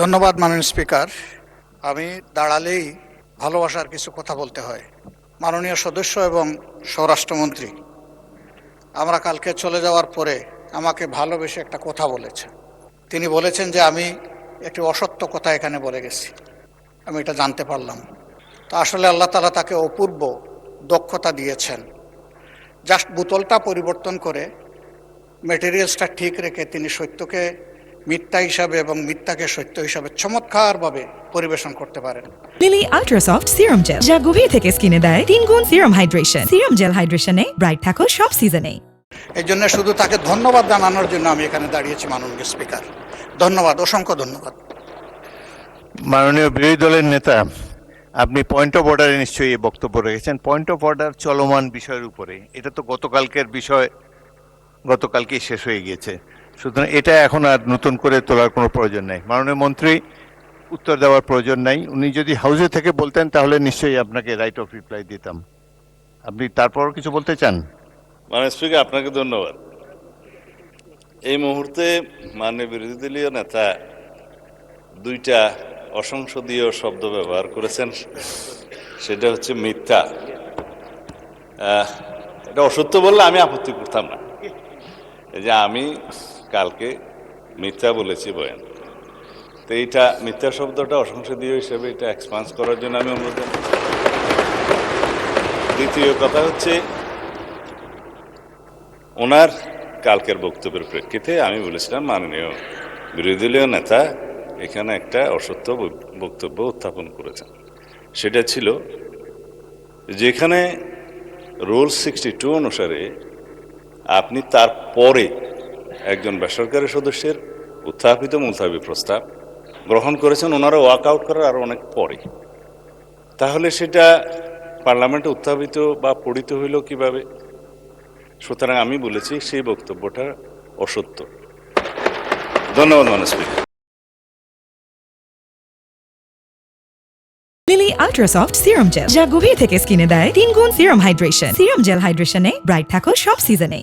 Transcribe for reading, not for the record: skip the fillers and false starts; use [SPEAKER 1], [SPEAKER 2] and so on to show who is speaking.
[SPEAKER 1] ধন্যবাদ মাননীয় স্পিকার। আমি দাঁড়ালেই ভালোবাসার কিছু কথা বলতে হয়। মাননীয় সদস্য এবং স্বরাষ্ট্রমন্ত্রী আমরা কালকে চলে যাওয়ার পরে আমাকে ভালোবেসে একটা কথা বলেছেন। তিনি বলেছেন যে আমি একটি অসত্য কথা এখানে বলে গেছি, আমি এটা জানতে পারলাম। তো আসলে আল্লাহ তাআলা তাকে অপূর্ব দক্ষতা দিয়েছেন। জাস্ট বোতলটা পরিবর্তন করে মেটেরিয়ালসটা ঠিক রেখে তিনি সত্যকে মিথ্যা হিসাবে এবং মিথ্যাকে সত্য হিসাবে চমৎকারভাবে পরিবেশন করতে পারেন।
[SPEAKER 2] Lily ultra soft serum gel, যা গভীর থেকে স্কিনে দেয় 3 গুণ সিরাম হাইড্রেশন। সিরাম জেল হাইড্রেশনে ব্রাইট থাকো সব সিজনে।
[SPEAKER 1] এই জন্য শুধু তাকে ধন্যবাদ জানানোর জন্য আমি এখানে দাঁড়িয়েছি মাননীয় স্পিকার। ধন্যবাদ, অসংখ্য ধন্যবাদ।
[SPEAKER 3] মাননীয় বিরোধী দলের নেতা, আপনি পয়েন্ট অফ অর্ডারে নিশ্চয়ই এই বক্তব্য রেখেছেন। পয়েন্ট অফ অর্ডার চলমান বিষয়ের উপরে, এটা তো গতকালকের বিষয়, গতকালকেই শেষ হয়ে গিয়েছে, সুতরাং এটা এখন আর নতুন করে তোলার কোনো প্রয়োজন নেই। মাননীয় মন্ত্রী উত্তর দেওয়ার প্রয়োজন নাই। উনি যদি হাউসে থেকে বলতেন তাহলে নিশ্চয়ই আপনাকে রাইট অফ রিপ্লাই দিতাম। আপনি তারপর কিছু বলতে চান?
[SPEAKER 4] মাননীয় স্পিকার, আপনাকে ধন্যবাদ। এই মুহূর্তে মাননীয় বিরোধী দলীয় নেতা দুইটা অসংসদীয় শব্দ ব্যবহার করেছেন, সেটা হচ্ছে মিথ্যা। এটা অসত্য বললে আমি আপত্তি করতাম না, এই যে আমি কালকে মিথ্যা বলেছি বয়ান, তো এইটা মিথ্যা শব্দটা অসংসদীয় হিসেবে এটা এক্সপান্স করার জন্য আমি অনুরোধ জানাই। দ্বিতীয় কথা হচ্ছে, ওনার কালকের বক্তব্যের প্রেক্ষিতে আমি বলেছিলাম মাননীয় বিরোধী দলীয় নেতা এখানে একটা অসত্য বক্তব্য উত্থাপন করেছেন। সেটা ছিল যেখানে রুল 62 অনুসারে আপনি তারপরে একজন বেসরকারি সদস্যের উত্থাপিত মুলতাবি প্রস্তাব গ্রহণ করেছেন, ওনারা ওয়াক আউট করার আরো অনেক পরে, তাহলে সেটা পার্লামেন্টে উত্থাপিত বা পড়িত হইল কিভাবে? সুতরাং আমি বলেছি সেই বক্তব্যটা অসত্য। ধন্যবাদ মাননীয় speaker.
[SPEAKER 2] Lily ultra soft serum gel, যা গভীর থেকে স্কিনে দেয় 3 গুণ সিরাম হাইড্রেশন। সিরাম জেল হাইড্রেশনে ব্রাইট থাকো সব সিজনে।